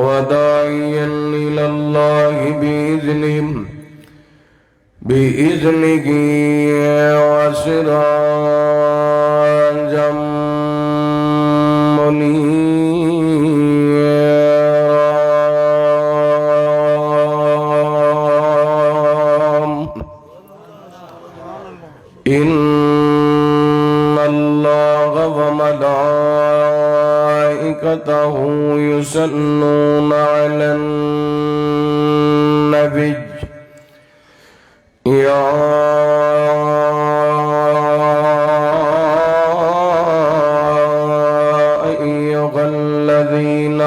وداعيا إلى الله بإذنه وسراجا إن الله وملائكته يصلون على النبي يا أيها الذين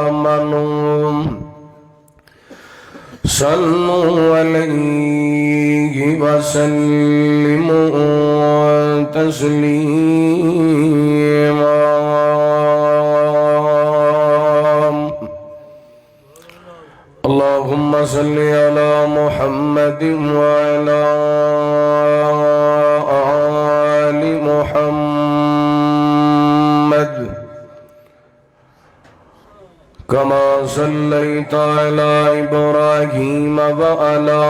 آمنوا صلوا عليه وسلموا تسليما اللهم صل على محمد وعلى آل محمد كما صليت على إبراهيم وعلى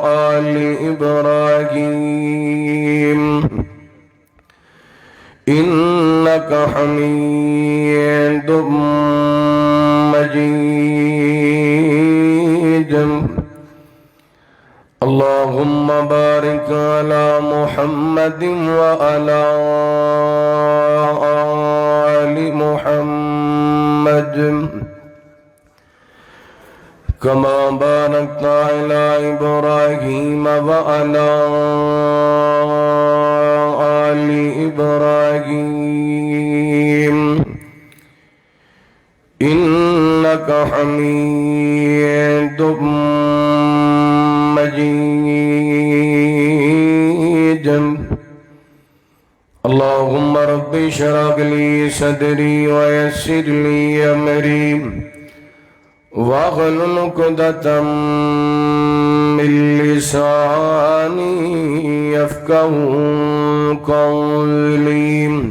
آل إبراهيم إنك حميد مجيد اللهم بارك على محمد وعلى آل محمد كما باركت على إبراهيم وعلى آل إبراهيم إنك حميد مجيد اللهم رب اشرح لي صدري ويسر لي أمري واحلل عقدة من لساني يفقهوا قولي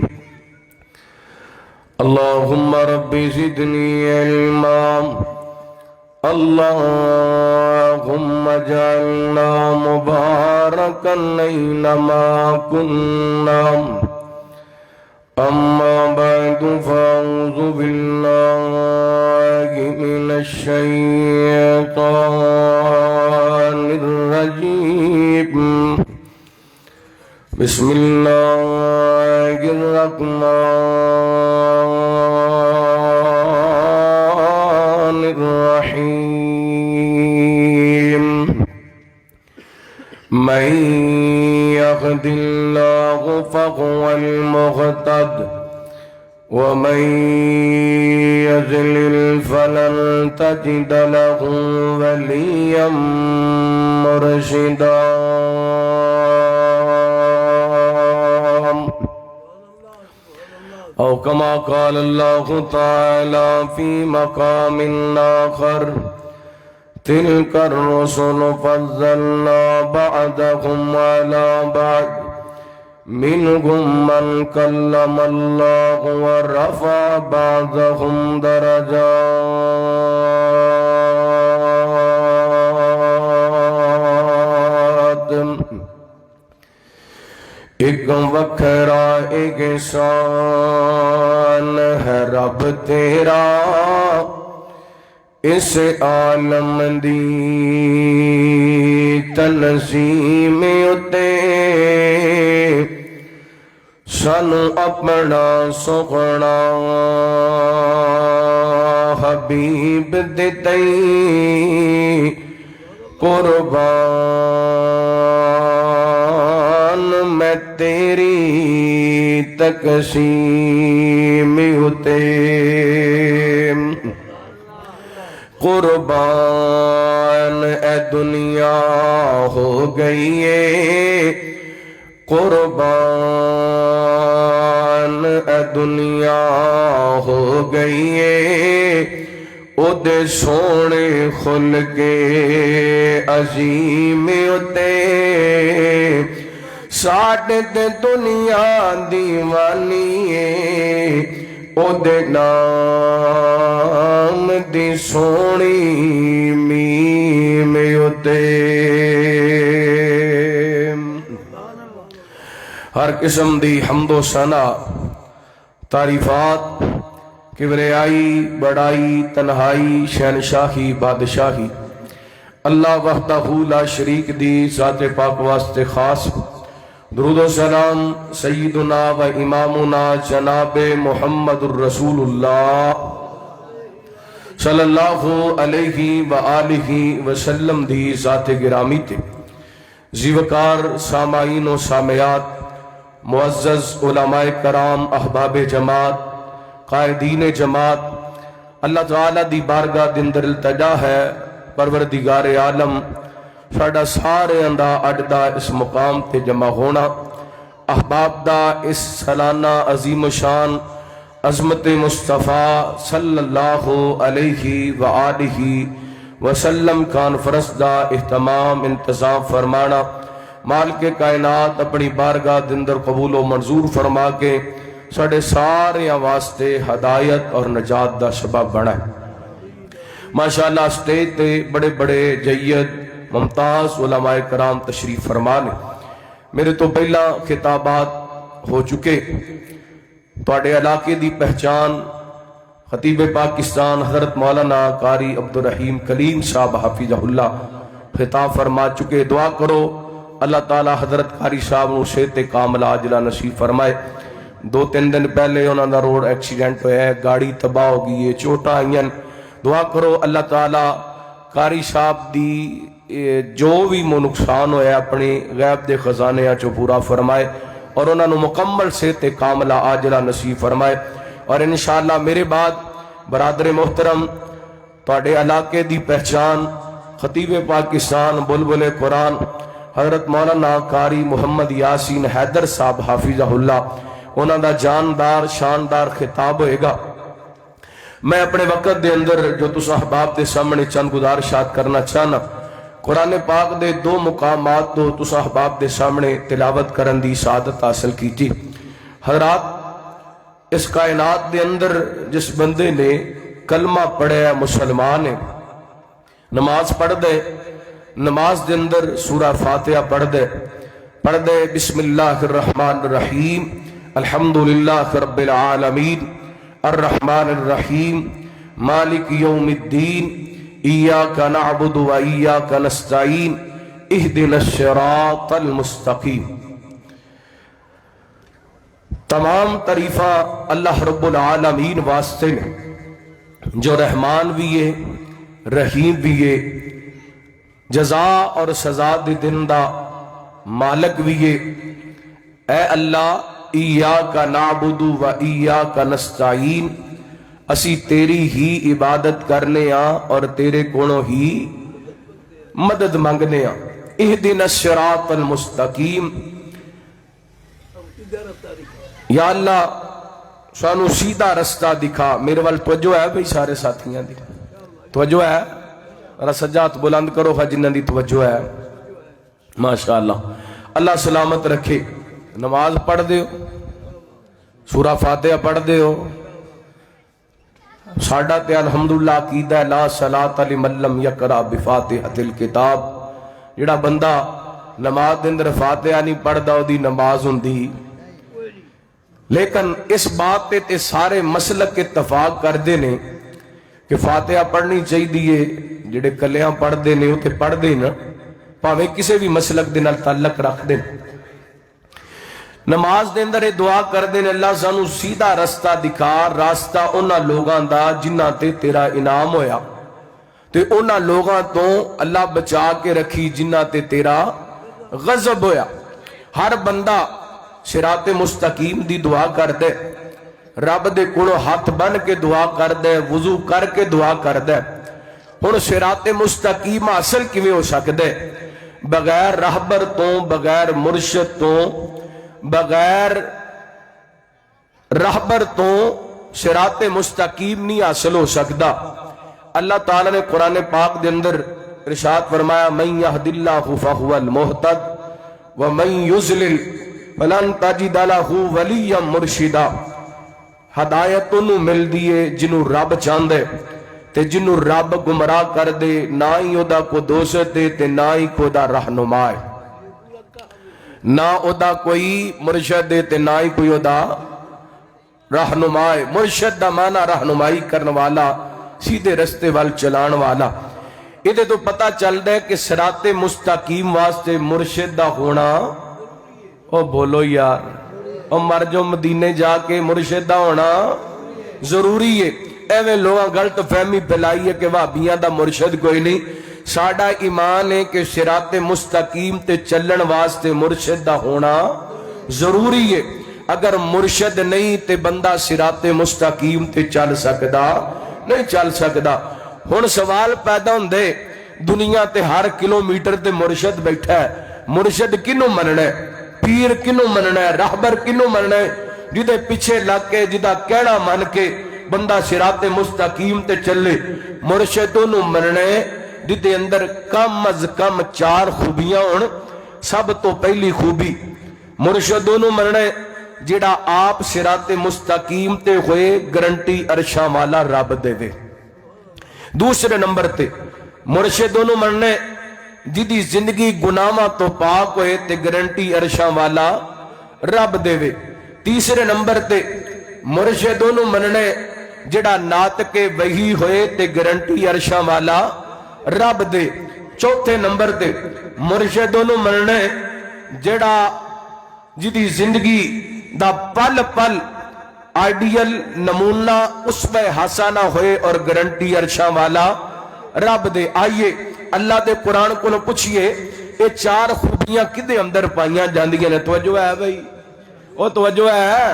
اللهم رب زدني علما اللهم اجعلنا مباركا أينما كنا أما بعد فأعوذ بالله من الشيطان الرجيم بسم الله الرحمن الرحيم من يهد الله فهو المهتد ومن يضلل فلن تجد له وليا مرشدا أو كما قال الله تعالى في مقام آخر تلك الرسل فضلنا بعضهم على بعض منهم من كلم الله ورفع بعضهم درجات ایک وکھرا احسان ہے رب تیرا اس عالم دی تنظیم اتے سانو اپنا سونا حبیب دتئی قربان میں تیری تقسیم اتے قربان اے دنیا ہو گئی ہے قربان اے دنیا ہو گئی ہے او دے سونے خلق عظیم اتے ساٹھ تے دنیا دیوانی ہے او دے نام دی سونی میم اتے ہر قسم دی حمد و ثنا تعریفات کبریائی بڑائی تنہائی شہنشاہی بادشاہی اللہ وحدہ لا شریک دی ذات پاک واسطے خاص درود و سلام سیدنا و امامنا جناب محمد الرسول اللہ صلی اللہ علیہ وآلہ وسلم دی ذات گرامی تے زیوکار سامعین و سامعات معزز علماء کرام احباب جماعت قائدین جماعت اللہ تعالیٰ دی بارگاہ دندر التجا ہے پروردگار عالم ساڑا سارے اندہ اڈدا اس مقام تے جمع ہونا احباب دا اس سالانہ عظیم شان عظمت مصطفیٰ صلی اللہ علیہ وآلہ وسلم کانفرنس دا اہتمام انتظام فرمانا مالک کائنات اپنی بارگاہ دندر قبول و منظور فرما کے ساڑے سارے واسطے ہدایت اور نجات دا سبب بنا ہے ماشاءاللہ اسٹیج تے بڑے بڑے جید ممتاز علماء کرام تشریف فرمانے میرے تو پہلا خطابات ہو چکے توڑے علاقے دی پہچان خطیب پاکستان حضرت مولانا قاری عبدالرحیم کلیم صاحب حافظہ اللہ خطاب فرما چکے دعا کرو اللہ تعالی حضرت قاری صاحب نو صحت کاملہ عاجلہ نصیب فرمائے 2-3 دن پہلے انہوں نے روڈ ایکسیڈنٹ ہویا ہے گاڑی تباہ ہو گئی ہے چوٹا آئین دعا کرو اللہ تعالی قاری صاحب دی جو بھی نقصان ہویا اپنی غیب دے خزانے چو پورا فرمائے اور انہوں نے مکمل صحت کاملہ عاجلہ نصیب فرمائے اور انشاءاللہ میرے بعد برادر محترم توڑے علاقے دی پہچان خطیب پاکستان بلبل قرآن حضرت مولانا قاری محمد یاسین حیدر صاحب حافظہ اللہ انہوں دا جاندار شاندار خطاب ہوئے گا میں اپنے وقت دے اندر جو تو صحباب دے سامنے چند گزارشات کرنا چاہنا قرآن پاک دے 2 مقامات تو صحباب دے سامنے تلاوت کرن دی سعادت حاصل کی تھی حضرات اس کائنات دے اندر جس بندے نے کلمہ پڑھے ہے مسلمان ہے نماز پڑھ دے نماز دے اندر سورہ فاتحہ پڑھ دے بسم اللہ الرحمن الرحیم الحمدللہ رب العالمین الرحمن الرحیم مالک یوم الدین ایاک نعبد و ایاک نستعین اہدنا الصراط المستقیم تمام تعریفہ اللہ رب العالمین واسطے نے جو رحمان بھی ہے رحیم بھی ہے جزا اور سزا دی دن دا مالک بھی ہے اے اللہ ایاک نعبد و ایاک نستعین اسی تیری ہی عبادت کرنے اور تیرے کونوں ہی مدد مانگنے اہدنا الصراط المستقیم یا اللہ سانو سیدھا رستہ دکھا میرے وال توجہ ہے بھئی سارے ساتھیاں دی توجہ ہے سجات بلند کرو جنہ دی توجہ ہے ماشاءاللہ اللہ سلامت رکھے نماز پڑھ دے ہو سورہ فاتحہ پڑھ دے ہو ساڑھا تے الحمدللہ عقیدہ لا صلاۃ لمن لم یقرأ بفاتحۃ الکتاب جڑا بندہ نماز دے اندر فاتحہ نہیں پڑھدا او دی نماز ہوندی لیکن اس بات تے سارے مسلک اتفاق کر دے نے کہ فاتحہ پڑھنی چاہیے جڑے کلیاں پڑھ دے نے تے پڑھ دے نا پاویں کسے بھی مسلک دے نال تعلق رکھ دے نماز دے اندر دعا کر دے اللہ سانو سیدھا رستہ دکھا راستہ انہاں لوگاں دا جنہاں تے تیرا انعام ہویا تے انہاں لوگاں تو اللہ بچا کے رکھی جنہاں تے تیرا غضب ہویا ہر بندہ صراط مستقیم دی دعا کر دے رب دے کولوں ہاتھ بن کے دعا کر دے وضو کر کے دعا کر دے ہن صراط مستقیم حاصل کیویں ہو سکدے بغیر راہبر تو بغیر مرشد تو بغیر راہبر تو صراط مستقیم نہیں حاصل ہو سکدا اللہ تعالیٰ نے قرآن پاک دے اندر ارشاد فرمایا من یہد اللہ فہو المہتد ومن یضلل فلن تجد لہ ولیا مرشدا ہدایت انہوں مل دیئے جنہوں رب چاندے تے جنہوں رب گمراہ کر دے، نہ ہی او دا کو دوست دے تے نہ ہی کو دا رہنما ہے، نہ او دا کوئی مرشد دے تے نہ ہی کوئی او دا رہنما ہے۔ مرشد دا معنی رہنمائی کرنے والا، سیدھے رستے وال چلان والا۔ یہ تو پتہ چل دے کہ صراط مستقیم واسطے مرشد دا ہونا، او بولو یار، او مر جو مدینے جا کے مرشد دا ہونا ضروری ہے۔ ایویں لوگاں غلط فہمی پھیلائی ہے کہ وہابیاں دا مرشد کوئی نہیں۔ ساڈا ایمان ہے کہ صراط مستقیم تے چلن واسطے مرشد دا ہونا ضروری ہے۔ اگر مرشد نہیں تے بندہ صراط مستقیم تے چل سکدا نہیں چل سکدا۔ ہن سوال پیدا ہوندے، دنیا تے ہر کلومیٹر تے مرشد بیٹھا ہے، مرشد کنوں مننا ہے؟ پیر کنوں مننا ہے؟ راہبر کنوں مننا ہے؟ جدے پیچھے لگ کے جدا کہنا من کے بندہ صراط مستقیم تے چلے۔ مرشدوں نو مننے جدے اندر کم از کم 4 خوبیاں ہون۔ سب تو پہلی خوبی مرشدوں نو مننے جڑا آپ صراط مستقیم تے ہوئے گارنٹی عرشاں والا رب دے دے۔ دوسرے نمبر تے مرشدوں نو مننے جدی زندگی گناہاں تو پاک ہوئے تے گارنٹی عرشاں والا رب دے دے۔ تیسرے نمبر تے مرشدوں نو مننے جڑا ناطق وحی ہوئے تے گارنٹی عرشاں والا رب دے۔ چوتھے نمبر تے مرشدوں نو مننے جڑا جدی زندگی دا پل پل آئیڈیل نمونہ اسوہ حسنہ ہوئے اور گارنٹی عرشاں والا رب دے۔ آئیے اللہ دے قرآن کو پوچھئے یہ 4 خوبیاں کدے اندر پائیاں جاندیاں نے؟ توجہ ہے بھائی، وہ توجہ ہے،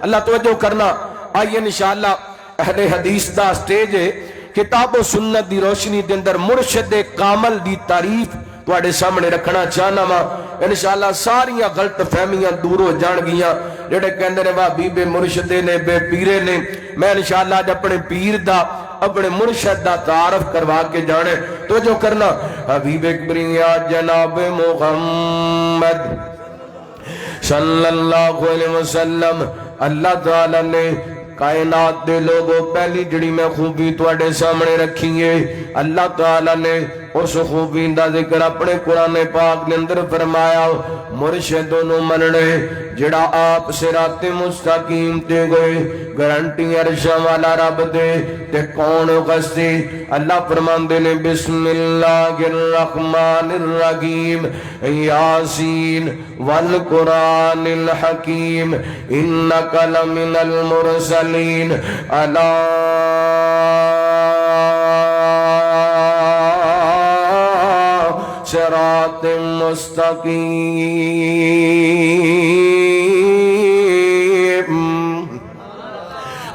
اللہ توجہ کرنا۔ آئیے انشاءاللہ اہل حدیث دا سٹیج ہے، کتاب و سنت دی روشنی دے اندر مرشد کامل دی تعریف تواڈے سامنے رکھنا چاہنا وا۔ انشاءاللہ ساریاں غلط فہمیاں دور ہو جان گیاں، جڑے کہندے نے وہابی بے مرشدے نے بے پیرے نے۔ میں انشاءاللہ اج اپنے پیر دا اپنے مرشد دا تعارف کروا کے جانے تو جو کرنا۔ حبیب کبریا جناب محمد صلی اللہ علیہ وسلم، اللہ تعالیٰ نے کائنات دے لوگوں پہلی جڑی میں خوبی تواڈے سامنے رکھی ہے، اللہ تعالیٰ نے اس خوبی دا ذکر اپنے قرآن پاک نے اندر فرمایا۔ مرشدوں نو مننے جڑا آپ صراط مستقیم تے گئے گارنٹی عرشاں والا رب دے تے کون قصدی؟ اللہ فرماندے نے بسم اللہ الرحمن الرحیم یاسین والقرآن الحکیم انک لمن المرسلین علی صراط مستقیم۔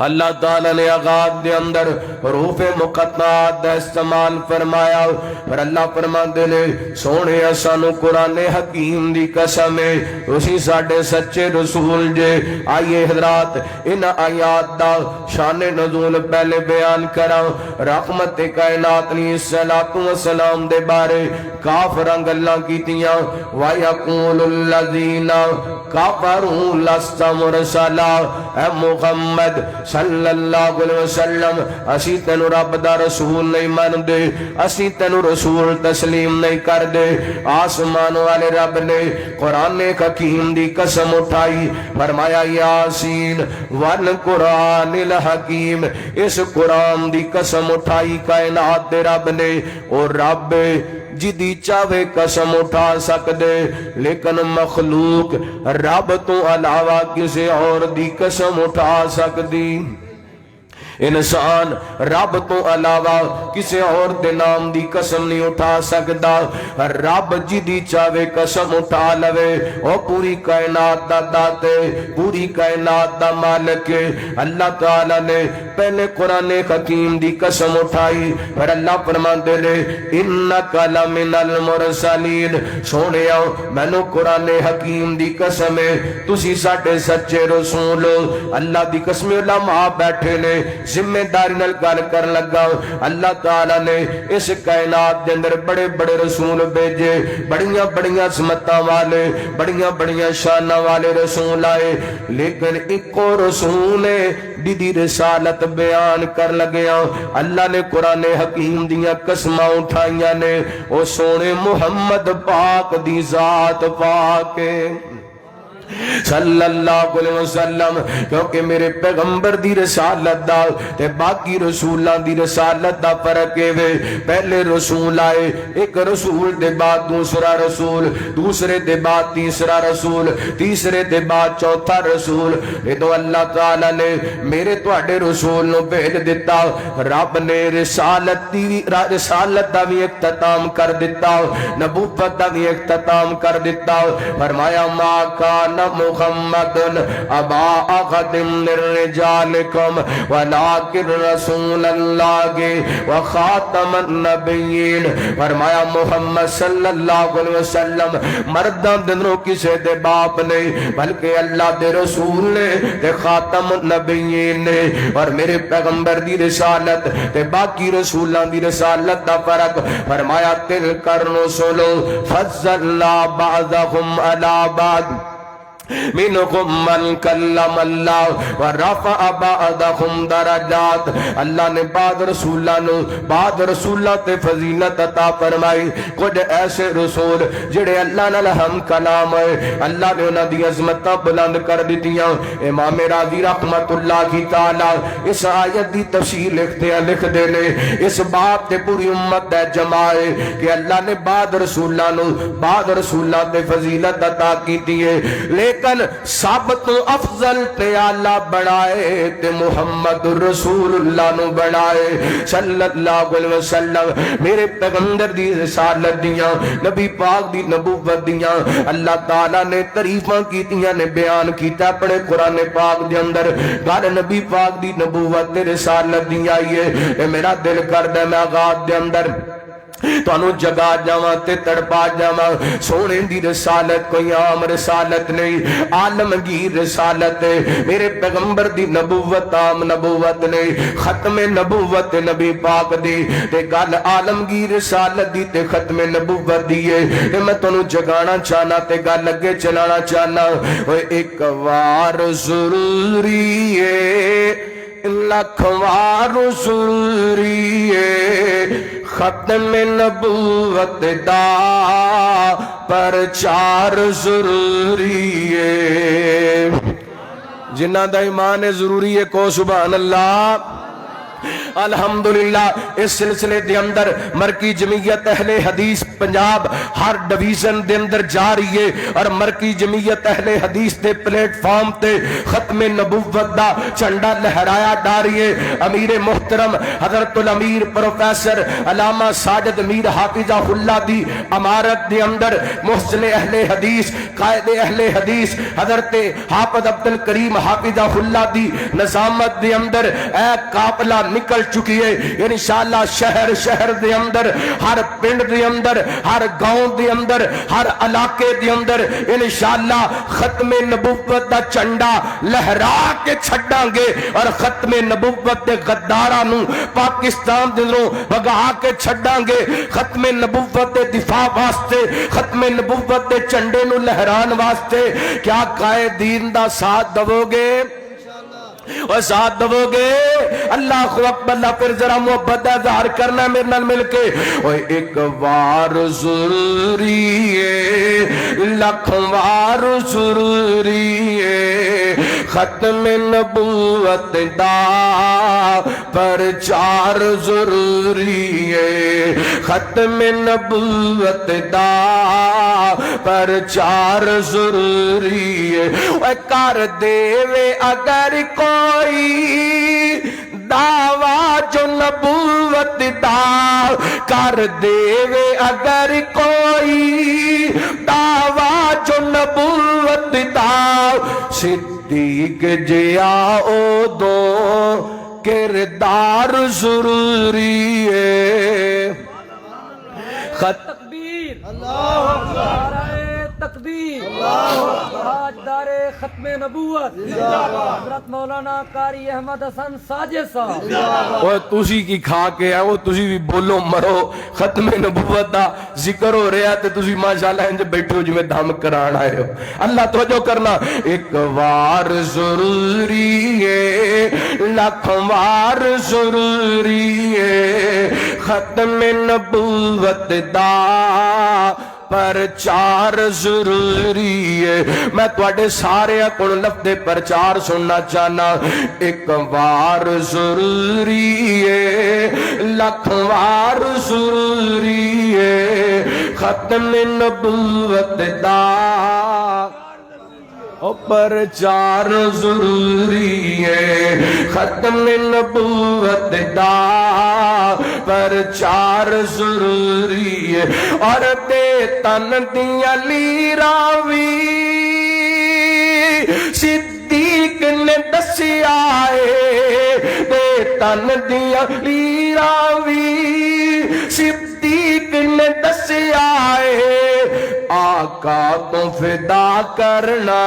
اللہ تعالیٰ نے آغاز دے اندر حروف مقطعات دا استعمال فرمایا، اور اللہ فرماندے نے سونے اسانو قرآن حکیم دی قسم ہے اسی ساڑھے سچے رسول جے۔ آئیے حضرات ان آیات دا شان نزول پہلے بیان کرا۔ رحمت کائنات علیہ السلام دے بارے کافراں گلاں کیتیاں، وَيَقُولُ الَّذِينَ كَفَرُوا لَسْتَ مُرْسَلًا، اے محمد صلی اللہ علیہ وسلم اسی تینو رب دا رسول نہیں مان دے، اسی تینو رسول تسلیم نہیں کر دے۔ آسمان والے رب نے قرآن حکیم دی قسم اٹھائی، فرمایا یاسین والقرآن الحکیم، اس قرآن دی قسم اٹھائی کائنات دے رب نے۔ اور رب جدی چاہے قسم اٹھا سکدے، لیکن مخلوق رب تو علاوہ کسی اور دی قسم اٹھا سکدی؟ انسان رب تو علاوہ کسی اور دے نام دی قسم نہیں اٹھا سکدا۔ رب جدی چاہے قسم اٹھا لوے، او پوری کائنات دا داتے، پوری کائنات دا مالک۔ اللہ تعالیٰ نے پہلے قرآن حکیم دی قسم اٹھائی، اور اللہ فرماندے نے انک لمن المرسلین، سونیا مینوں قرآن حکیم دی قسم ہے تسی ساڈے سچے رسول۔ اللہ دی قسم علماء بیٹھے نے ذمہ داری نال گل کر لگا اللہ تعالی نے اس کائنات دے اندر بڑے بڑے رسول بھیجے بڑیاں بڑیاں عظمتاں والے بڑیاں بڑیاں شاناں والے رسول آئے لیکن ایک رسول دی رسالت بیان کر لگیا اللہ نے قرآن حکیم دیاں قسماں اٹھائیاں نے او سونے محمد پاک دی ذات پاک صلی اللہ علیہ وسلم کیونکہ میرے پیغمبر دی رسالت دا تے باقی رسولاں دی رسالت دا فرق ہے پہلے رسول آئے ایک رسول دے بعد دوسرا رسول دوسرے دے بعد تیسرا رسول تیسرے دے بعد چوتھا رسول تو اللہ تعالی نے میرے تواڈے رسول نو بھیج دیتا رب نے رسالت دا بھی اختتام کر دیتا نبوت دا بھی اختتام کر دیتا فرمایا ما کان محمد ابا احد من رجالکم ولکن رسول اللہ وخاتم النبیین فرمایا محمد صلی اللہ علیہ وسلم مرداں دنوں کسے دے باپ نہیں بلکہ اللہ دے رسول نے تے خاتم النبیین نے اور میرے پیغمبر دی رسالت تے باقی رسولاں دی رسالت دا فرق فرمایا تلک الرسل فضلنا بعضهم علی بعض منکم من کلم اللہ ورفع بعضهم درجات اللہ نے بعض رسولہ تے فضیلت عطا فرمائی کچھ ایسے رسول جڑے اللہ نال ہم کلام ہے اللہ نے انہاں دی عظمتاں بلند کر دتیاں امام راضی رحمت اللہ کی تعالی اس آیت دی تفسیر لکھ دے نے اس بات تے پوری امت دے جمائے کہ اللہ نے بعض رسولاں تے فضیلت عطا کیتی ہے لیکن سب تو افضل تے اللہ بڑھائے تے محمد رسول اللہ نو بڑھائے صلی اللہ علیہ وسلم میرے پیغمبر دی رسالت دیاں نبی پاک دی نبوت دیاں اللہ تعالیٰ نے تعریفاں کیتیاں نے بیان کیتا اپنے قرآن پاک دے اندر گھر نبی پاک دی نبوت تے رسالت دیاں آئیے میرا دل کردہ میں آغاز دے اندر تو انہوں جگا جاواں تے تڑپا جاواں سونے دی رسالت کوئی عام رسالت نہیں عالمگیر رسالت ہے میرے پیغمبر دی نبوت عام نبوت نہیں ختم نبوت نبی پاک دی تے گل عالمگیر رسالت دی تے ختم نبوت دی ہے تے میں تو انہوں جگانا چاہنا تے گل لگے چلانا چاہنا ایک وار ضروری ہے لکھوار ضروری ہے ختم نبوت دا پرچار ضروری ہے جنہ دا ایمان ضروری ہے کو سبحان اللہ الحمدللہ اس سلسلے دے اندر مرکی جمعیت اہل حدیث پنجاب ہر ڈویژن دے اندر جا رہی ہے اور مرکی جمعیت اہل حدیث دے پلیٹ فارم تے ختم نبوت دا جھنڈا لہرایا جا رہی ہے امیر محترم حضرت الامیر پروفیسر علامہ ساجد میر حافظہ اللہ دی امارت دے اندر محسن اہل حدیث قائد اہل حدیث حضرت حافظ عبد الکریم حافظہ اللہ دی نظامت دے اندر اے قافلہ نکل چکی ہے انشاءاللہ شہر دے اندر ہر پنڈ دے اندر ہر گاؤں دے اندر ہر علاقے دے اندر انشاءاللہ ختم نبوت دا چنڈا لہرا کے چھڑاں گے اور ختم نبوت دے غداراں نو پاکستان دے اندروں بھگا کے چھڑاں گے ختم نبوت دے دفاع واسطے ختم نبوت دے چنڈے نو لہران واسطے کیا قائدین دا ساتھ دو گے اور ساتھ دو گے اللہ اکبر اللہ پھر ذرا محبت دا اظہار کرنا میرے نال مل کے ایک وار ضروری ہے لکھ وار ضروری ہے ختم نبوت دا پرچار ضروری ہے ختم نبوت دا پرچار ضروری ہے کر دے اگر کوئی دعویٰ جو نبوت دا کر دے اگر کوئی دعویٰ جو نبوت دا صدیق جیا او دو کردار ضروری ہے تکبیر اللہ اکبر تکبیر، تاجدار ختم نبوت حضرت مولانا قاری احمد حسن ساجد صاحب۔ وہ تسی کی کھا کے ہے وہ تسی بھی بولو مرو، ختم نبوت دا ذکر ہو رہا تے تسی ماشاءاللہ انج بیٹھے ہو جویں دم کران آئے ہو۔ اللہ توجہ کرنا، ایک وار ضروری ہے لاکھ وار ضروری ہے، ختم نبوت دا پرچار ضروری ہے۔ میں تواڈے سارے کو لفظ پرچار سننا چاہنا، ایک وار ضروری ہے لاکھ وار ضروری ہے، ختم نبوت دا پرچار ضروری ہے، ختم نبوت دا پرچار ضروری ہے، اور دے تن دیا لیراوی صدیق نے دسیا ہے، دے تن دیا لیراوی صدیق نے دسیا ہے، آقا تو فدا کرنا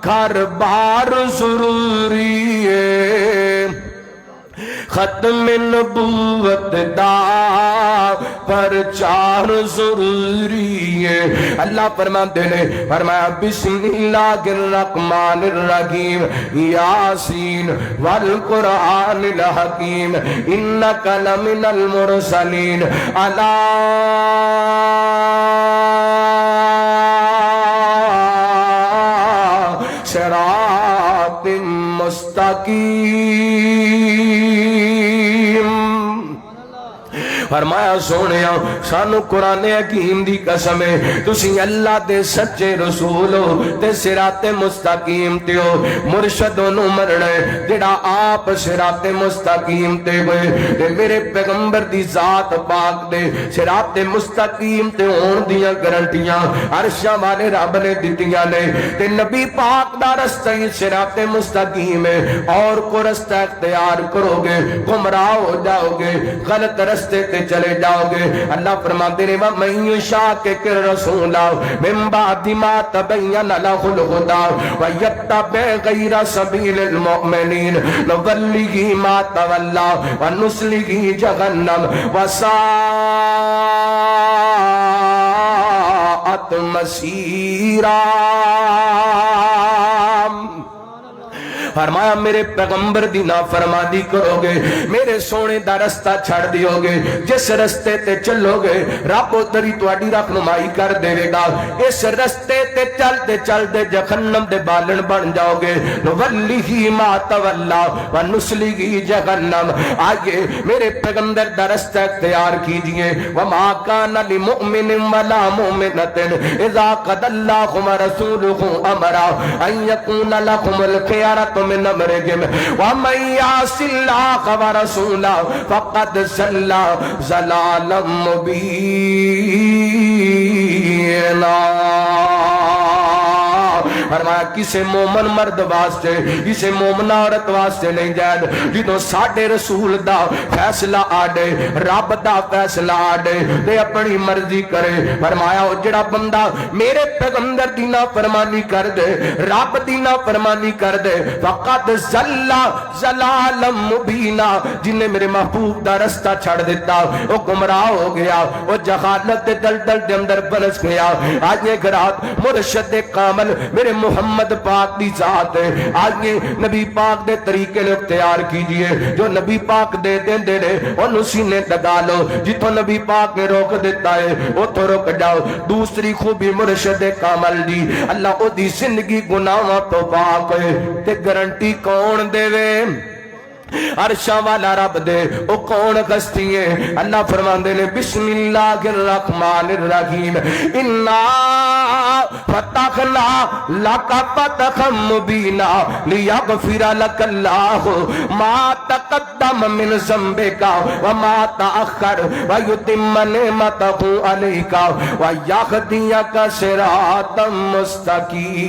گھر بار ضروری ہے، ختم نبوت دا پرچار ضروری ہے۔ اللہ فرماتے نے فرمایا بسم اللہ الرحمن الرحیم یاسین والقرآن الحکیم انک لمن المرسلین علی صراط مستقیم۔ فرمایا سونیا سانو قرآن حکیم دی قسم ہے، تسی اللہ دے سچے رسول ہو تے صراط مستقیم تے ہو، مرشد انہوں مرنا ہے جڑا آپ صراط مستقیم تے ہوئے، تے میرے پیغمبر دی ذات پاک دے صراط مستقیم تے ہون دیاں گارنٹیاں عرشاں والے رب نے دتیاں نے، تے نبی پاک دا رستہ ہی صراط مستقیم ہے، اور کو رستہ اختیار کرو گے گمراہ ہو جاؤ گے، غلط رستے تے چلے جاؤ گے۔ اللہ فرماتے ہیں وَمَن يُشَاقِقِ الرَّسُولَ مِن بَعْدِ مَا تَبَيَّنَ لَهُ الْهُدَىٰ وَيَتَّبِعْ غَيْرَ سَبِيلِ الْمُؤْمِنِينَ نُوَلِّهِ مَا تَوَلَّىٰ وَنُصْلِهِ جَهَنَّمَ وَسَاءَتْ مَصِيرًا۔ فرمایا میرے پیغمبر دی نافرمانی کرو گے، میرے سونے دا رستہ چھڑ دیو گے، جس رستے تے چلو گے رب ادھر ہی تہاڈی رہنمائی کر دے گا، اس رستے تے چلتے چلتے جہنم دے بالن بن جاؤ گے، نُوَلِّهِ مَا تَوَلَّىٰ وَنُصْلِهِ جَهَنَّمَ۔ آئیے میرے پیغمبر دا رستہ اختیار کیجئے، وَمَا كَانَ لِمُؤْمِنٍ وَلَا مُؤْمِنَةٍ إِذَا قَضَى اللَّهُ وَرَسُولُهُ أَمْرًا أَن يَكُونَ لَهُمُ الْخِيَرَةُ من امرهم ومن يعص الله ورسوله فقد ضل ضلالا مبينا۔ فرمایا کسے مومن مرد واسطے کسے مومن عورت واسطے نہیں جائز جدوں ساڈے رسول دا فیصلہ آڈے رب دا فیصلہ آڈے تے اپنی مرضی کرے۔ فرمایا او جڑا بندہ میرے پیغمبر دی نافرمانی کر دے رب دی نافرمانی کر دے فقط ضل ضلالا مبینا، جن نے میرے محبوب دا رستہ چھڑ دیتا وہ گمراہ ہو گیا، وہ جہالت دے دلدل دے اندر بنس گیا۔ آج یہ گرات مرشد کامل میرے محمد پاک دی ذات ہے، آئیے نبی پاک دے طریقے لے اختیار کیجئے، جو نبی پاک دے دیں دے رہے انہوں سینے لگا لو، جتوں نبی پاک نے روک دیتا ہے وہ تو روک جاؤ۔ دوسری خوبی مرشد کامل دی اللہ او دی زندگی گناہاں تو پاک ہے، تے گارنٹی کون دے وے؟ عرشاں والا رب دے او کون کستی ہے؟ اللہ فرماندے نے بسم اللہ الرحمن الرحیم انا فتحنا لک فتحا مبینا لیغفر لک اللہ ما تقدم من ذنبک وما تأخر ویتم نعمتہ علیک ویہدیک صراطا مستقیما۔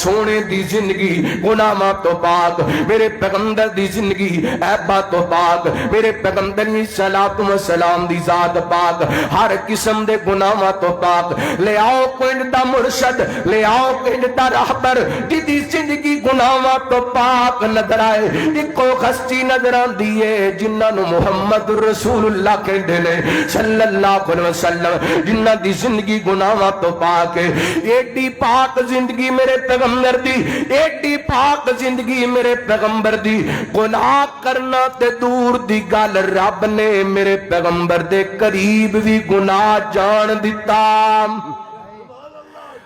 سونے دی زندگی گناہاں تو پاک، میرے پیغمبر دی زندگی عیباں تو پاک، میرے پیغمبر دی صلوات و سلام دی ذات پاک، ہر قسم دے گناہاں تو پاک۔ لے آؤ کوئی دا مرشد، لے آؤ کوئی دا راہبر جدی زندگی گناہاں تو پاک نظر آئے۔ ایکو ہستی نظر آندی ہے جنہاں نو محمد رسول اللہ کہندے نے صلی اللہ علیہ وسلم، جنہاں دی زندگی گناہاں تو پاک ہے۔ ایڈی پاک زندگی میرے پیغمبر دی، ایڈی پاک زندگی میرے پیغمبر دی، گناہ کرنا تے دور دی گل رب نے میرے پیغمبر دے قریب بھی گناہ جان دیتا۔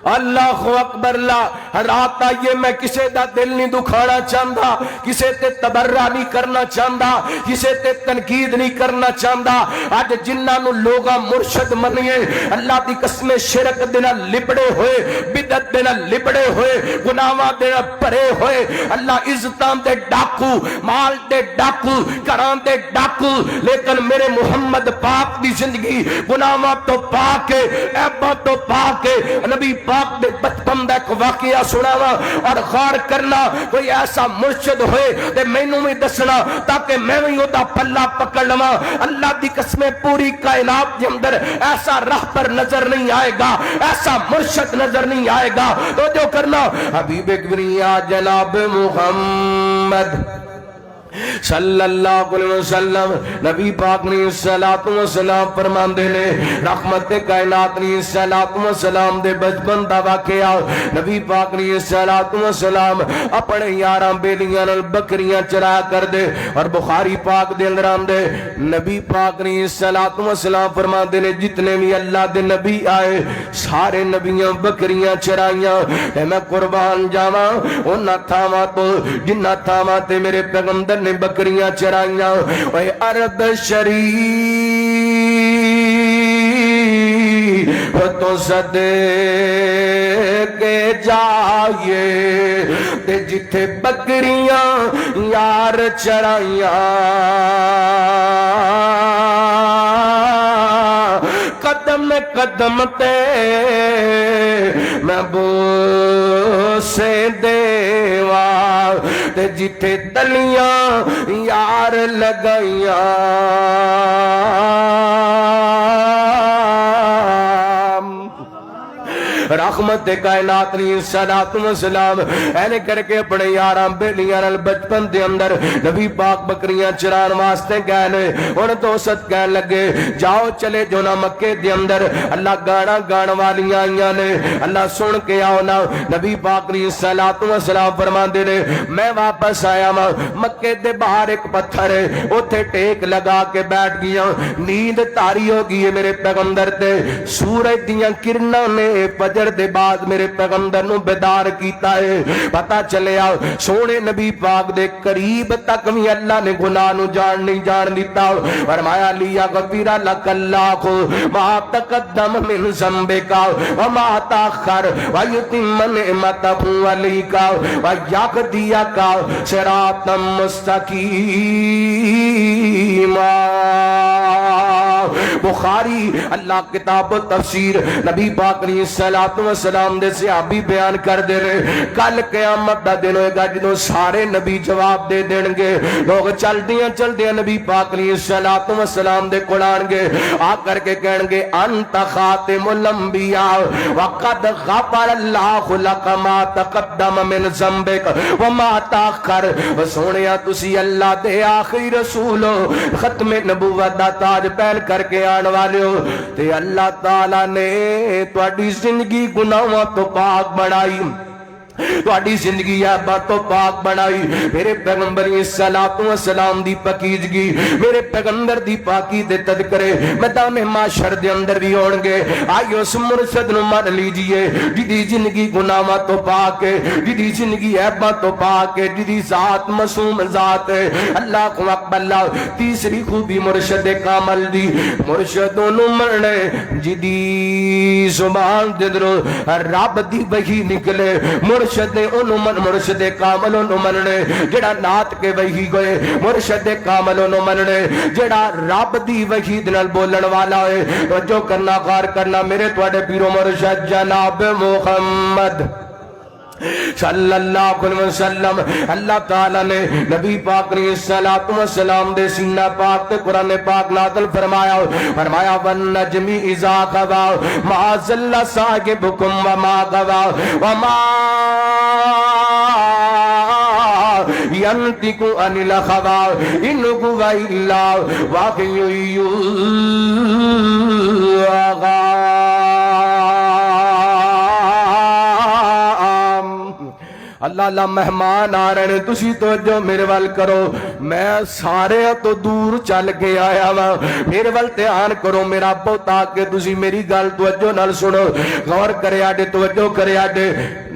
اللہ اکبر اللہ رات آئیے، میں کسے دا دل نہیں دکھانا چاہتا، کسے تے تبرہ نہیں کرنا چاہتا، کسے تے تنقید نہیں کرنا چاہتا۔ آج جنہاں نو لوگاں مرشد منیے، اللہ دی قسم شرک دینا لبڑے ہوئے، بدعت دینا لبڑے ہوئے، گناہاں دینا پرے ہوئے، اللہ عزتان دے ڈاکو، مال دے ڈاکو، کران دے ڈاکو، لیکن میرے محمد پاک دی زندگی گناہاں تو پاک ہے، عیباں تو پاک ہے۔ نبی پاک دے بچپن دا ایک واقعہ سناوا اور غور کرنا، کوئی ایسا مرشد ہوئے تے مینوں بھی دسنا تاکہ میں بھی اودا پلہ پکڑ لواں۔ اللہ دی قسمیں پوری کائنات دے اندر ایسا راہبر نظر نہیں آئے گا، ایسا مرشد نظر نہیں آئے گا۔ تو جو کرنا حبیب کبریا جناب محمد صلی اللہ علیہ وسلم، نبی پاک نے صلوات و سلام فرماندے نے، رحمت کائنات نے صلوات و سلام دے بچپن دا واقعہ، نبی پاک نے صلوات و سلام اپنے یاراں بیلیاں نال بکریاں چرایا کر دے، اور بخاری پاک دے اندر آندے نبی پاک نے صلوات و سلام فرماندے نے جتنے بھی اللہ دے نبی آئے سارے نبیاں بکریاں چرائیاں، اے میں قربان جاواں انہاں تھاواں تو جنہاں تھاواں تے میرے پیغمبر نے بکریاں چرائیاں۔ اے عرب شریف تو صدقے جائے تے جتھے بکریاں یار چرائیاں، قدم قدم تے میں بوسے دیوا تے جتھے تلیاں یار لگائیاں، رحمت کائنات نے صلوات و سلام اینے کر کے اپنے یاراں بیلیاں نال بچپن دے اندر نبی پاک بکریاں چران واسطے گئے نے۔ ہن تو ست کہن لگے جاؤ چلے جو نا مکے دے اندر اللہ گانا گان والیاں آئیاں نے، اللہ سن کے آؤ نا۔ نبی پاک نے صلوات و سلام فرماندے نے میں واپس آیا ماں، مکے دے باہر ایک پتھر ہے اوتھے ٹیک لگا کے بیٹھ گیا، نیند تاری ہو گئی ہے میرے پیغمبر تے، سورج دیاں کرناں نے فجر دے بعد میرے پیغمبر نو بیدار کیتا ہے۔ پتہ چلیا سونے نبی پاک دے قریب تک بھی اللہ نے گناہ نو جان نہیں جان دیتا، فرمایا لیا غفیر لک اللہ ما تقدم من ذنبک وما تاخر ویتم نعمتہ علیک ویہدیک صراطا مستقیما۔ بخاری اللہ کتاب تفسیر نبی پاک نے صلوات و سلام دے صحابی بیان کر دے رہے، کل قیامت دا دن ہوئے گا جنہوں سارے نبی جواب دے دیں گے، لوگ چل دیاں نبی پاک نے صلوات و سلام دے قرآن گے آ کر کے کہیں گے انت خاتم الانبیاء وقد غفر اللہ لک ما تقدم من ذنبک وما تاخر۔ سونیا تسی اللہ دے آخری رسول ہو، ختم نبوت دا تاج پہن کر کے آن والے ہو، تے اللہ تعالیٰ نے تواڈی زندگی گناہاں تو پاک بنائی، تواڈی زندگی عیباں تو پاک بنائی۔ میرے پیغمبر صلوات و سلام دی پاکیزگی، میرے پیغمبر دی پاکی دے تذکرے میدان معاشر دے اندر بھی ہون گے۔ آئیو اس مرشد نو مان لیجئے جدی زندگی گناہاں تو پاک ہے، جدی زندگی عیباں تو پاک ہے، جدی ذات معصوم ذات ہے۔ اللہ کو اکبر اللہ۔ تیسری خوبی مرشد کامل دی، مرشد نو مرنے جدی زبان دے درو رب دی وحی نکلے، مرشد انہوں من، مرشد کامل انہوں مننے جڑا نات کے وحی گئے، مرشد کامل انہوں مننے جڑا رب دی وحی دنال بولن والا ہے۔ جو کرنا غار کرنا میرے توڑے پیرو مرشد جناب محمد صلی اللہ علیہ وسلم اللہ تعالیٰ نے نبی پاک علیہ السلام دے سینہ پاک تے قرآن پاک نازل فرمایا والنجم اذا غوا ما ضل صاحبکم وما غوا وما ينطق عن الهوى إن هو إلا وحي يوحى اللہ اللہ مہمان آ رہے ہیں تسی توجہ میرے وال کرو میں سارے تو دور چل کے آیا وا میرے وال دھیان کرو میرا بہت آ کے تسی میری گل توجہ نال سنو غور کرے آڈے توجہ کرے آڈے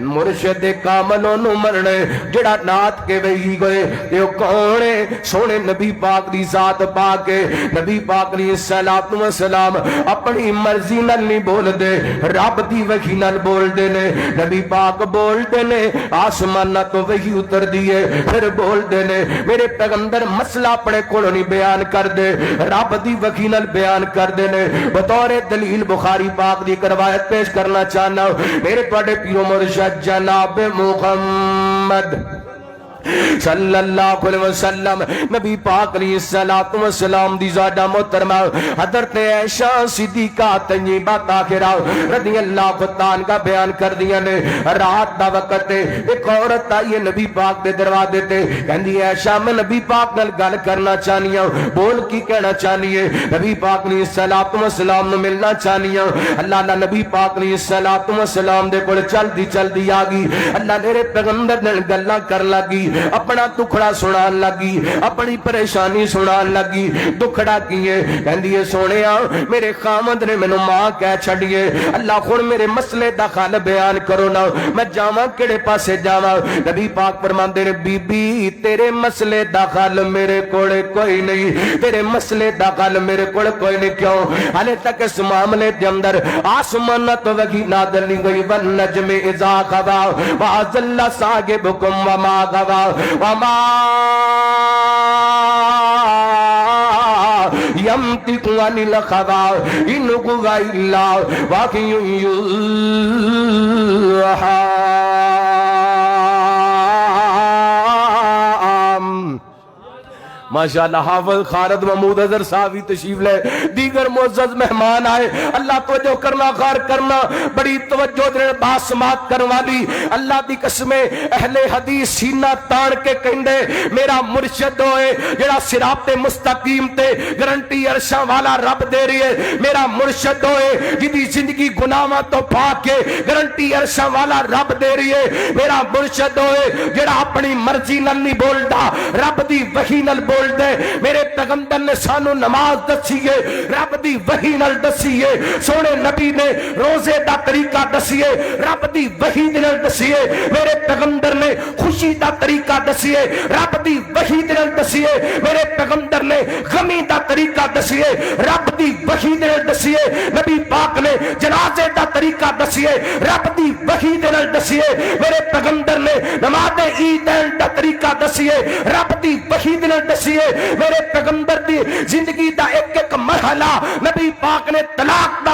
مرشد کامل انہوں مرنے جڑا نات کے وہی گئے یہ کونے سونے نبی پاک دی ذات پاک ہے نبی پاک علیہ السلام اپنی مرضی نال نہیں بول دے رب دی وحی نال بول دے نے نبی پاک بول دے نے آسمان تو وہی اتر دیئے پھر بول دے نے میرے پیغمبر مسئلہ اپنے کولوں نہیں بیان کر دے رب دی وحی نال بیان کر دے نے بطور دلیل بخاری پاک دی روایت پیش کرنا چاہنا میرے تواڈے پیرو مرشد جناب محمد صلی اللہ علیہ وسلم نبی پاک علیہ السلام دی زادہ محترمہ حضرت عائشہ صدیقہ طیبہ طاہرہ رضی اللہ تعالیٰ کا بیان کر دیا نے رات دا وقت ایک عورت آئی ہے نبی پاک دے دروازے تے کہندی عائشہ میں نبی پاک نال گل کرنا چاہنی ہوں بول کی کہنا چاہنی ہے نبی پاک علیہ السلام نے ملنا چاہنی ہوں اللہ نے نبی پاک علیہ السلام دے کول چل دی آگی اللہ میرے پیغمبر نال گلاں کر لگی اپنا دکھڑا سنان لگی اپنی پریشانی سنان لگی دکھڑا کیے کہندی سونیا میرے خامد نے مینوں ماں کہہ چھڈیے اللہ خون میرے مسئلے دا حل بیان کرو نا میں جاواں کیڑے پاسے جاواں نبی پاک فرماندے نے بی بی تیرے مسئلے دا حل میرے کول کوئی نہیں تیرے مسئلے دا حل میرے کول کوئی نہیں کیوں حالے تک اس معاملے دے اندر آسمان تو وحی نازل نہیں ہوئی والنجم اذا غوا ما ضل صاحبکم وما غوا وما ينطق عن الهوى إن هو إلا وحي يوحى ماشاءاللہ حافظ خالد محمود اظہر صاحبی تشریف لے دیگر معزز مہمان آئے اللہ توجہ کرنا غور کرنا بڑی توجہ دے باسمات کروالی اللہ دی قسمیں اہل حدیث سینہ تان کے کہندے میرا مرشد ہوئے جڑا صراط مستقیم تے گارنٹی عرشاں والا رب دے رہی ہے میرا مرشد ہوئے جدی زندگی گناہاں تو پاک کے گارنٹی عرشاں والا رب دے رہی ہے میرا مرشد ہوئے جڑا اپنی مرضی نال نہیں بولدا رب دی وحی نال بول دے میرے پیغمبر نے سانو نماز دسیے رب دی وحی نال دسیے سونے نبی نے روزے دا طریقہ دسیے رب دی وحی نال دسیے میرے پیغمبر نے خوشی دا طریقہ دسیے رب دی وحی نال دسیے میرے پیغمبر نے غمی دا طریقہ دسیے رب دی وحی نال دسیے نبی پاک نے جنازے دا طریقہ دسیے رب دی وحی نال دسیے میرے پیغمبر نے نماز عیدین دا طریقہ دسیے رب دی وحی نال دسیے میرے پیغمبر دی زندگی دا ایک ایک مرحلہ نبی پاک نے طلاق دا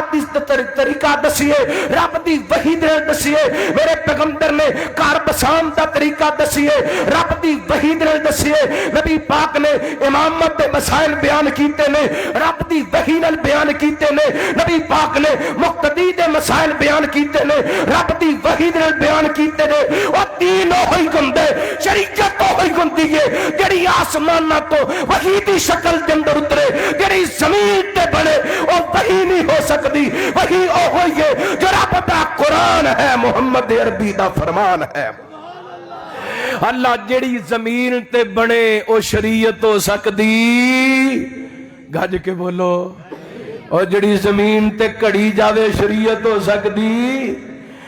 طریقہ دسیے رب دی وحی نال دسیے میرے پیغمبر نے کار بسام دا طریقہ دسیے رب دی وحی نال دسیے نبی پاک نے امامت دے مسائل بیان کیتے نے رب دی وحی نال بیان کیتے نے نبی پاک نے مقتدی دے مسائل بیان کیتے نے رب دی وحی نال بیان کیتے نے او دین ہوئی گندے شریعت ہوئی گندی ہے جڑی آسمان تو وحی دی شکل دے اندر اترے جڑی زمین تے بنے او وحی نہیں ہو سکتی وحی او ہوئی ہے جو رب دا قرآن ہے محمد عربی دا فرمان ہے اللہ جڑی زمین تے بنے او شریعت ہو سکتی گج کے بولو اور جڑی زمین تے کڑی جاوے شریعت ہو سکتی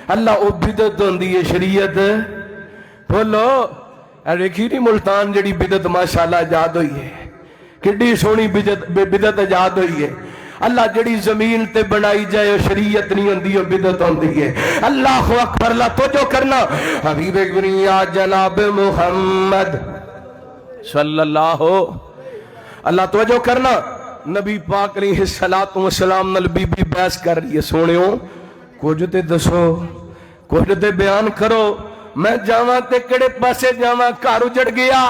اللہ او بدعت ہوندی ہے شریعت بولو دیکھی نہیں ملتان جڑی بدعت ماشاءاللہ ایجاد ہوئی ہے کڈی سونی بدعت ایجاد ہوئی ہے اللہ جڑی زمین تے بنائی جائے شریعت نہیں ہوندی او بدعت ہوندی ہے اللہ اکبر اللہ توجہ کرنا حبیب گریا جناب محمد صلی اللہ اللہ توجہ کرنا نبی پاک علیہ السلام نال بی بی بحث کر رہی ہے سونیوں کچھ تے دسو کچھ تے بیان کرو میں جاواں تے کڑے پاسے جاواں؟ گھر اجڑ گیا،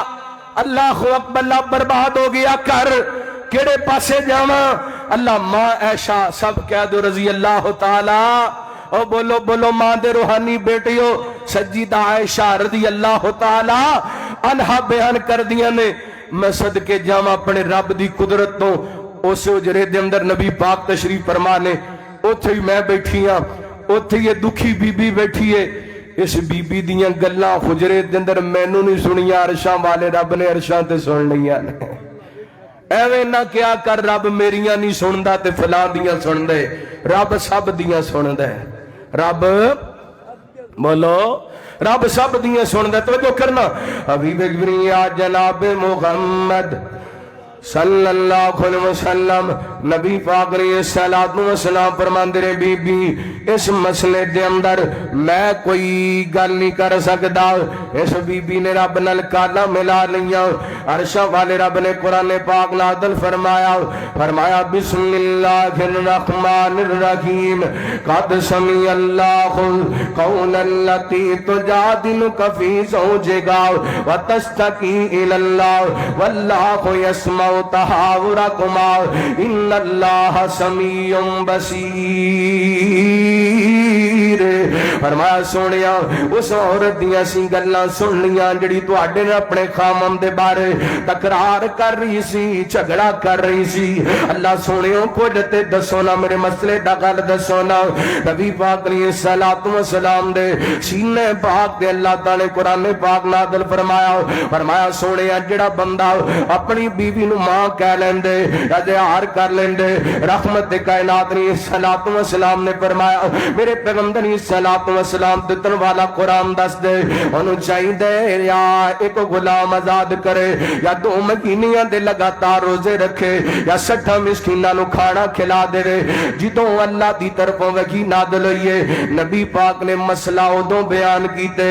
اللہ اکبر، اللہ برباد ہو گیا گھر، کڑے پاسے جاواں؟ اللہ ماں عائشہ سب کہہ دو رضی اللہ تعالی، او بولو بولو ماں دے روحانی بیٹیو سجدہ عائشہ رضی اللہ تعالی عنہا بیان کر دیا نے، میں صدقے جاواں اپنے رب دی قدرت تو اس اجرے دے اندر نبی پاک تشریف فرما نے، اوتھے ہی میں بیٹھی ہاں، اوتھے یہ دکھی بی بی بیٹھی ہے، اس بی بی دیاں گلاں حجرے دے اندر مینوں نہیں سنیاں، عرشاں والے رب نے عرشاں تے سن لیاں نے۔ ایویں نہ کیا کر رب میریاں نہیں سندا تے فلاں دیاں سن دے، رب سب دیاں سن دے، رب بولو رب سب دیاں سن دے۔ توجہ کرنا، حبیب گریہ جناب محمد صلی اللہ علیہ وسلم نبی پاک علیہ السلام فرماندے نے بی بی اس مسئلے دے اندر میں کوئی گل نہیں کر سکدا، اس بی بی نے رب نال کالا ملا لیا، عرشاں والے رب نے قرآن پاک نازل فرمایا، فرمایا بسم اللہ الرحمن الرحیم قد سمع اللہ قول التی تجادلک فی زوجہا وتشتکی الی اللہ واللہ یسمع تحاورکما ان اللہ سمیع بصیر۔ فرمایا سونیا اس عورت دیاں سی گلاں سن لیاں جڑی تواڈے نے اپنے خامن دے بارے تکرار کر رہی سی، جھگڑا کر رہی سی، اللہ سونیو کچھ تے دسو نا، میرے مسئلے دا گل دسو نا۔ نبی پاک علیہ السلام دے سینے پاک دے اللہ تعالی قرآن پاک نازل فرمایا، فرمایا سونیا جڑا بندہ اپنی بیوی نو ماں کہہ لیندے اظہار کر لیندے، رحمت کائنات علیہ السلام نے فرمایا میرے پیغمبر علیہ السلام دتن والا قرآن دس دے انہوں چاہی دے یا ایک غلام آزاد کرے یا 2 مہینیاں دے لگاتار روزے رکھے یا 60 مسکیناں نو کھانا کھلا دے جدوں اللہ دی طرفوں وحی نازل ہوئی ہے۔ نبی پاک نے مسئلہ ادوں بیان کیتے،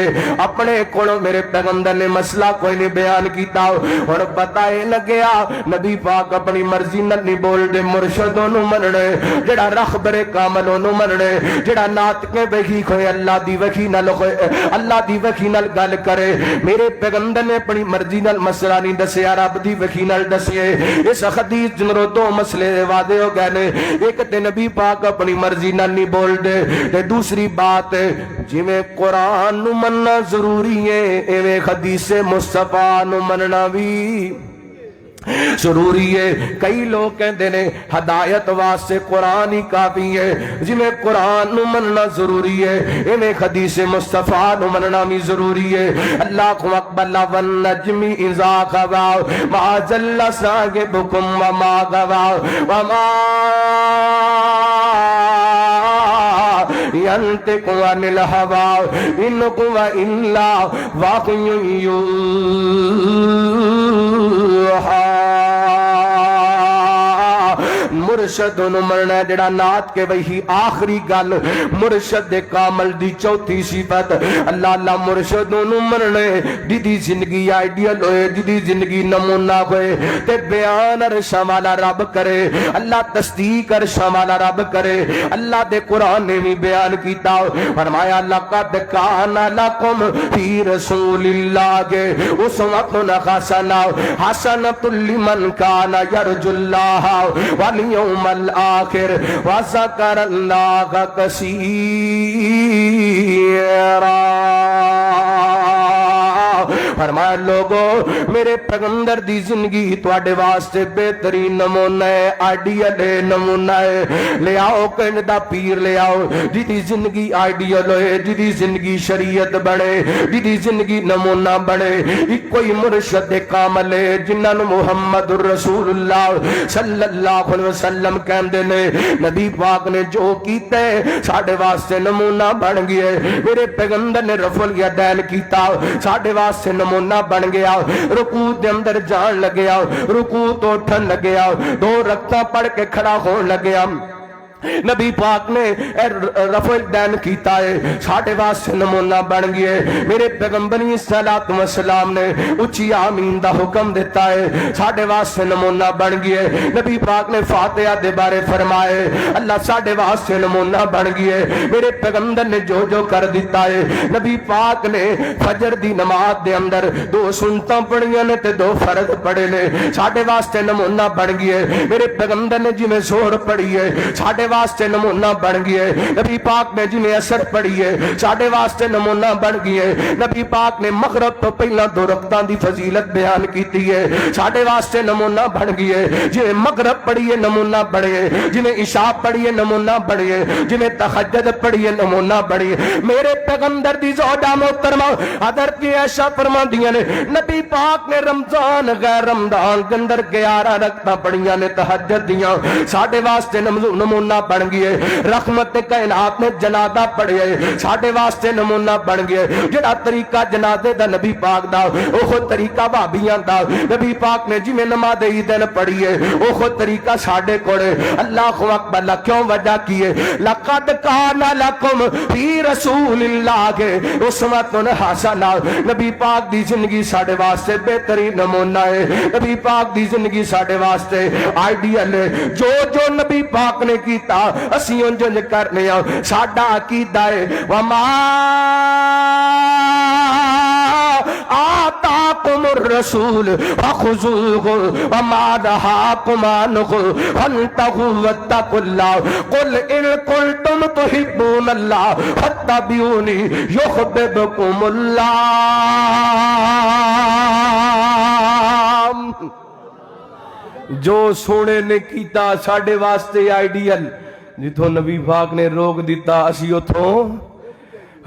اپنے کولوں میرے پیغمبر نے مسئلہ کوئی نہیں بیان کیتا، اور پتہ اے لگیا نبی پاک اپنی مرضی نال نہیں بول دے، مرشدوں نو مننے، جڑا رخبر کاملوں نو مننے، جڑا ناطقے وحی کوئی اللہ دی وحی نال اللہ دی وحی نال گل کرے۔ میرے پیغمبر نے اپنی مرضی نال مسئلہ نہیں دسیا، رب دی وحی نال دسیے۔ اس حدیث جنروں 2 مسئلے واضح ہو گئے نے، ایک تے نبی پاک اپنی مرضی نال نہیں بول دے، تے دوسری بات جویں قرآن نو مننا ضروری ہے ایویں حدیث مصطفیٰ نو مننا بھی ضروری ہے۔ کئی لوگ کہندے نے ہدایت واسطے قرآن ہی کافی ہے، جویں قرآن نو مننا ضروری ہے ایویں حدیث مصطفیٰ نو مننا بھی ضروری ہے۔ اللہ اکبر، والنجم اذا غوا ما ضل صاحبکم وما غوا وما ينطق عن الهوى إن هو إلا وحي يوحى۔ مرشد نو مرنا جڑا نات کے وہی آخری گل، مرشد کامل دی چوتھی صفت اللہ اللہ مرشد نو مرنے دی زندگی آئیڈیل ہوئے، دی زندگی نمونہ ہوئے، تے بیان عرشاں والا رب کرے، اللہ تصدیق عرشاں والا رب کرے۔ اللہ دے قرآن نے بھی بیان کیتا، فرمایا لقد کان لکم فی رسول اللہ کے اسوۃ حسنہ حسنۃ لمن کان یرجو اللہ والیوم الآخر وذکر اللہ کثیرا۔ فرمایا لوگو میرے پیغمبر دی زندگی تواڈے واسطے بہترین نمونہ ہے، آئیڈیل نمونہ ہے۔ لے آؤ کہن دا پیر لے آؤ جدی زندگی آئیڈیل ہوئے، جدی زندگی شریعت بڑے، جدی زندگی نمونہ بڑے۔ ایک کوئی مرشد کامل ہے جنہاں نو محمد الرسول اللہ صلی اللہ علیہ وسلم کہندے نے، نبی پاک نے جو کیتا ہے ساڈے واسطے نمونہ بن گیا ہے۔ میرے پیغمبر نے رفع الیدین کیتا، ساڈے واسطے نمونہ بن گیا۔ رکوع دے اندر جان لگیا، رکوع تو اٹھن لگیا، 2 رکعتاں پڑھ کے کھڑا ہون لگیا۔ نبی پاک نے رفع الدین کیتا ہے ساڈے واسطے نمونہ بن گئے میرے پیغمبر صلی وسلام نے اچھی آمین دا حکم دیتا ہے ساڈے واسطے نمونہ بن گئے نبی پاک نے فاتحہ دے بارے فرمائے اللہ ساڈے واسطے نمونہ بن گئے میرے پیغمبر نے جو جو کر دیتا ہے نبی پاک نے فجر دی نماز دے اندر 2 سنتاں پڑھیاں نے تے 2 فرض پڑھے نے ساڈے واسطے نمونہ بن گئے میرے پیغمبر نے جویں زہر پڑھی ہے ساڈے واسطے نمونہ بن گئے نبی پاک نے جنہیں اثر پڑھی ہے ساڈے واسطے نمونہ بن گئے نبی پاک نے مغرب تو پہلا 2 رکعتاں دی فضیلت بیان کیتی ہے ساڈے واسطے نمونہ بن گئے جنہیں مغرب پڑھی ہے نمونہ بڑھے جنہیں عشاء پڑھی ہے نمونہ بڑھے جنہیں تہجد پڑھی ہے نمونہ بڑھے میرے پیغمبر دی زوجہ محترمہ حضرت عائشہ فرماندیاں نے نبی پاک نے رمضان غیر رمضان کے اندر 11 رکعتاں پڑھیاں نے تہجد دیاں ساڈے واسطے نمونہ بن گئے رحمت کائنات نے جنازہ پڑھے ساڈے واسطے نمونہ بن گئے جڑا طریقہ جنازے دا نبی پاک دا اوہ طریقہ بھابیاں دا نبی پاک نے جویں نماز عیدین پڑھی ہے اوہ طریقہ ساڈے کول اللہ اکبر کیوں وجہ کی ہے لقد کان لکم فی رسول اللہ اسوۃ حسنہ نبی پاک دی زندگی ساڈے واسطے بہترین نمونہ ہے نبی پاک دی زندگی ساڈے واسطے آئیڈیل ہے جو جو نبی پاک نے کیتا اسی انجن کرنے ساڈا عقیدہ ہے وما آتاکم الرسول فخذوہ وما نہاکم عنہ فانتہوا واتقوا اللہ قل ان کنتم تحبون اللہ فاتبعونی یحببکم اللہ جو سونے نے کیتا ساڈے واسطے آئیڈیل جتوں نبی پاک نے روک دیتا اسی اتھوں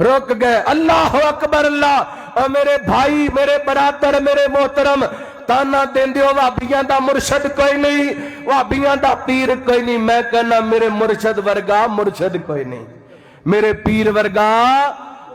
رک گئے اللہ اکبر اللہ اور میرے بھائی میرے برادر میرے محترم تانا دین دیو وابیاں دا مرشد کوئی نہیں وابیاں دا پیر کوئی نہیں میں کہنا میرے مرشد ورگا مرشد کوئی نہیں میرے پیر ورگا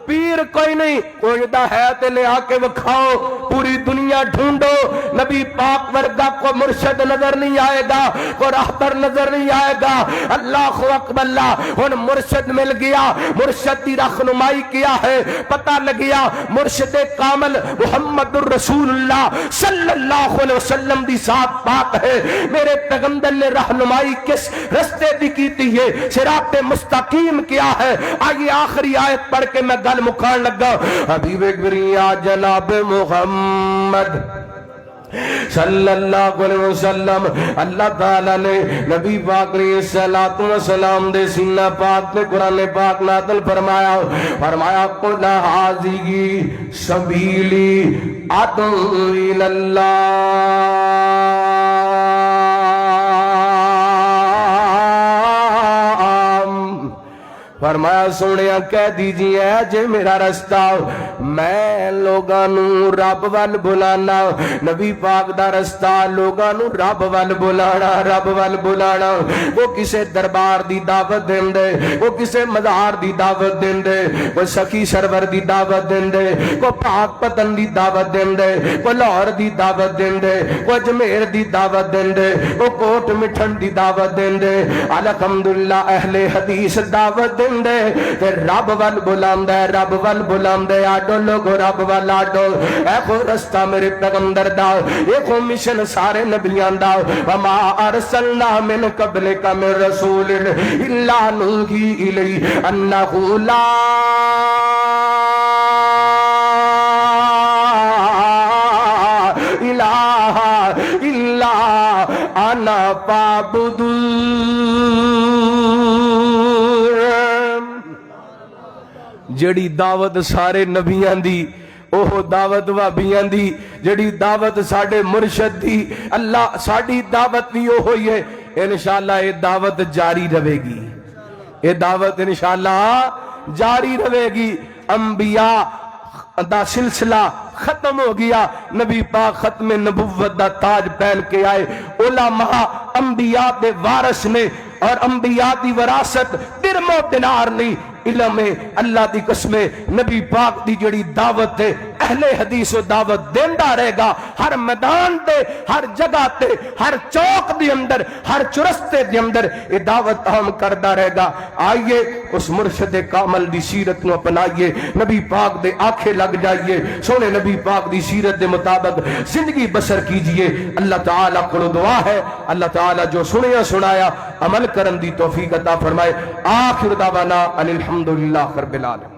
پیر کوئی نہیں کوئی دا ہے تے لے آکے وکھاؤ پوری دنیا ڈھونڈو نبی پاک ورگا کو مرشد نظر نہیں آئے گا کو راہبر نظر نہیں آئے گا اللہ اکبر اللہ ان مرشد مل گیا مرشد دی رہنمائی کیا ہے پتہ لگیا مرشد کامل محمد الرسول اللہ صلی اللہ علیہ وسلم دی ذات پاک ہے میرے پیغمبر نے رہنمائی کس رستے دی کیتی ہے صراط مستقیم کیا ہے آئیے آخری آیت پڑھ کے میں گل مکان لگا حبیب اکبریہ جناب محمد صلی اللہ علیہ وسلم اللہ تعالیٰ نے نبی پاک علیہ السلام دے سینہ پاک نے قرآن پاک نازل فرمایا قل ھذہ سبیلی ادعو الی اللہ فرمایا سونیا کہہ دیجئے جے میرا رستہ میں لوگانوں رب وال بلانا نبی پاک دا رستہ لوگانوں رب وال بلانا وہ کسے دربار دی دعوت دین دے وہ کسے مزار دی دعوت دین دے وہ سخی سرور دی دعوت دین دے کو پاک پتن دی دعوت دین دے کو لاہور دی دعوت دین دے کو اجمیر دی دعوت دین دے کو کوٹ مٹھن دی دعوت دین دے الحمدللہ اہل حدیث دعوت دین دے تے رب وال بلاندے آڈو لوگو رب وال آڈو اے کو رستہ میرے پیغمبر دا اے کو مشن سارے نبیان دا وما ارسلنا من قبلک من رسول الا نوحی الیہ انہ لا الہ الا انا فاعبدون جڑی دعوت سارے نبیان دی اوہ دعوت وابیاں دی جڑی دعوت ساڑے مرشد دی اللہ ساڑی دعوت دی اوہ ہوئی ہے انشاءاللہ یہ دعوت جاری رہے گی یہ دعوت انشاءاللہ جاری رہے گی انبیاء دا سلسلہ ختم ہو گیا نبی پاک ختم نبوت دا تاج پہن کے آئے علماء انبیاء دے وارث نے اور انبیاء دی وراثت درم و دینار نہیں علم ہے اللہ دی قسم نبی پاک دی جڑی دعوت ہے اہل حدیث و دعوت دیندہ رہے گا ہر میدان تے ہر جگہ تے ہر چوک دی اندر ہر چرستے دی اندر یہ دعوت عام کردہ رہے گا آئیے اس مرشد کامل دی سیرت نو اپنائیے نبی پاک دے آنکھیں لگ جائیے سونے نبی پاک دی سیرت دے مطابق زندگی بسر کیجئے اللہ تعالیٰ کو دعا ہے اللہ تعالیٰ جو سنیا سنایا عمل کرن دی توفیق عطا فرمائے آخر دعوانا ان الحمدللہ رب العالمین